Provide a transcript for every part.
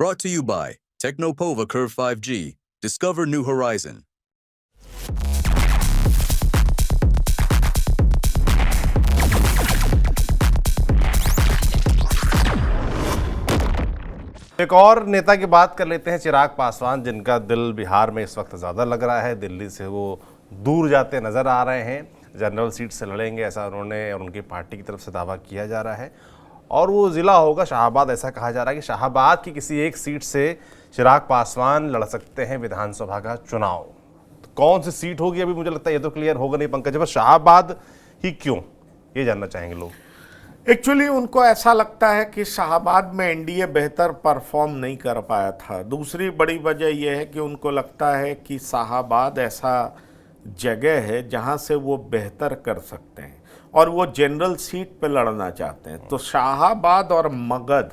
Brought to you by Technopova Curve 5G. Discover new horizon. एक और नेता की बात कर लेते हैं, चिराग पासवान, जिनका दिल बिहार में इस वक्त ज़्यादा लग रहा है। दिल्ली से वो दूर जाते नज़र आ रहे हैं। जनरल सीट से लड़ेंगे, ऐसा उन्होंने और उनकी पार्टी की तरफ से दावा किया जा रहा है। और वो ज़िला होगा शाहाबाद। ऐसा कहा जा रहा है कि शाहाबाद की किसी एक सीट से चिराग पासवान लड़ सकते हैं विधानसभा का चुनाव। तो कौन सी सीट होगी अभी मुझे लगता है ये तो क्लियर होगा नहीं पंकज, बस शाहाबाद ही क्यों, ये जानना चाहेंगे लोग। एक्चुअली उनको ऐसा लगता है कि शाहाबाद में एनडीए बेहतर परफॉर्म नहीं कर पाया था। दूसरी बड़ी वजह यह है कि उनको लगता है कि शाहाबाद ऐसा जगह है जहां से वो बेहतर कर सकते हैं और वो जनरल सीट पे लड़ना चाहते हैं। तो शाहाबाद और मगध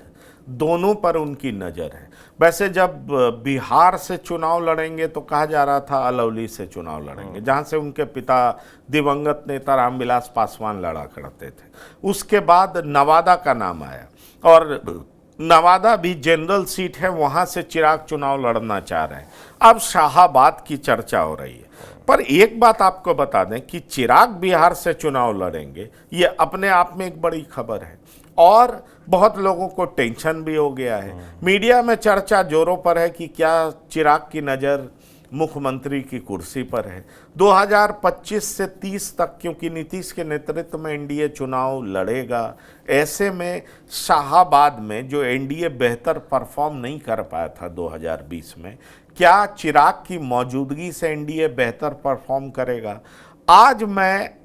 दोनों पर उनकी नज़र है। वैसे जब बिहार से चुनाव लड़ेंगे तो कहा जा रहा था अलौली से चुनाव लड़ेंगे, जहां से उनके पिता दिवंगत नेता रामविलास पासवान लड़ा करते थे। उसके बाद नवादा का नाम आया और नवादा भी जनरल सीट है, वहां से चिराग चुनाव लड़ना चाह रहे हैं। अब शाहाबाद की चर्चा हो रही है। पर एक बात आपको बता दें कि चिराग बिहार से चुनाव लड़ेंगे, ये अपने आप में एक बड़ी खबर है और बहुत लोगों को टेंशन भी हो गया है। मीडिया में चर्चा जोरों पर है कि क्या चिराग की नज़र मुख्यमंत्री की कुर्सी पर है। 2025 से 30 तक, क्योंकि नीतीश के नेतृत्व में एनडीए चुनाव लड़ेगा, ऐसे में शाहाबाद में जो एनडीए बेहतर परफॉर्म नहीं कर पाया था 2020 में, क्या चिराग की मौजूदगी से एनडीए बेहतर परफॉर्म करेगा। आज मैं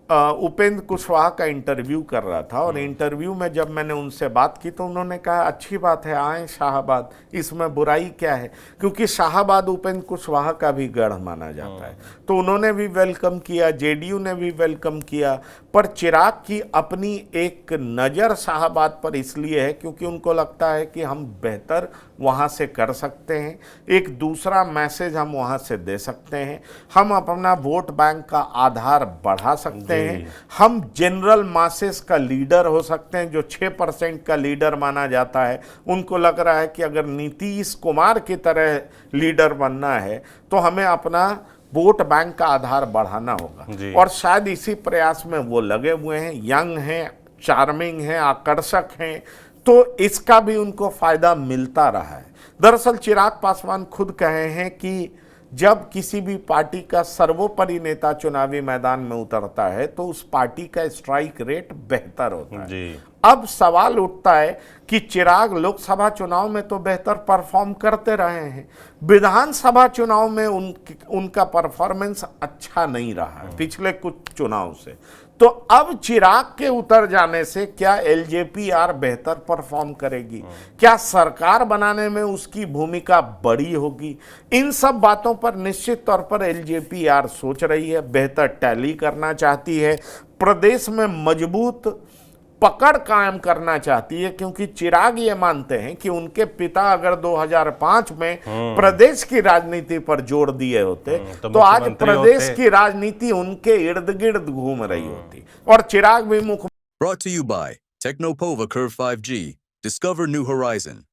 उपेंद्र कुशवाहा का इंटरव्यू कर रहा था और इंटरव्यू में जब मैंने उनसे बात की तो उन्होंने कहा अच्छी बात है, आए शाहाबाद, इसमें बुराई क्या है, क्योंकि शाहाबाद उपेंद्र कुशवाहा का भी गढ़ माना जाता है। तो उन्होंने भी वेलकम किया, जेडीयू ने भी वेलकम किया। पर चिराग की अपनी एक नज़र शाहाबाद पर इसलिए है क्योंकि उनको लगता है कि हम बेहतर वहाँ से कर सकते हैं, एक दूसरा मैसेज हम वहाँ से दे सकते हैं, हम अपना वोट बैंक का आधार बढ़ा सकते हैं, हम जनरल मासेस का लीडर हो सकते हैं। जो 6% का लीडर माना जाता है, उनको लग रहा है कि अगर नीतीश कुमार की तरह लीडर बनना है तो हमें अपना वोट बैंक का आधार बढ़ाना होगा। और शायद इसी प्रयास में वो लगे हुए हैं। यंग हैं, चार्मिंग हैं, आकर्षक हैं, तो इसका भी उनको फायदा मिलता रहा है। दरअसल चिराग पासवान खुद कहे हैं कि जब किसी भी पार्टी का सर्वोपरि नेता चुनावी मैदान में उतरता है तो उस पार्टी का स्ट्राइक रेट बेहतर होता है। अब सवाल उठता है कि चिराग लोकसभा चुनाव में तो बेहतर परफॉर्म करते रहे हैं, विधानसभा चुनाव में उनका परफॉर्मेंस अच्छा नहीं रहा है पिछले कुछ चुनाव से। तो अब चिराग के उतर जाने से क्या एलजेपीआर बेहतर परफॉर्म करेगी, क्या सरकार बनाने में उसकी भूमिका बड़ी होगी, इन सब बातों पर निश्चित तौर पर एलजेपीआर सोच रही है, बेहतर टैली करना चाहती है, प्रदेश में मजबूत पकड़ कायम करना चाहती है। क्योंकि चिराग ये मानते हैं कि उनके पिता अगर 2005 में प्रदेश की राजनीति पर जोर दिए होते तो आज प्रदेश की राजनीति उनके इर्द गिर्द घूम रही होती और चिराग भी मुख्य। Brought to you by Technopova Curve 5G. Discover new horizon.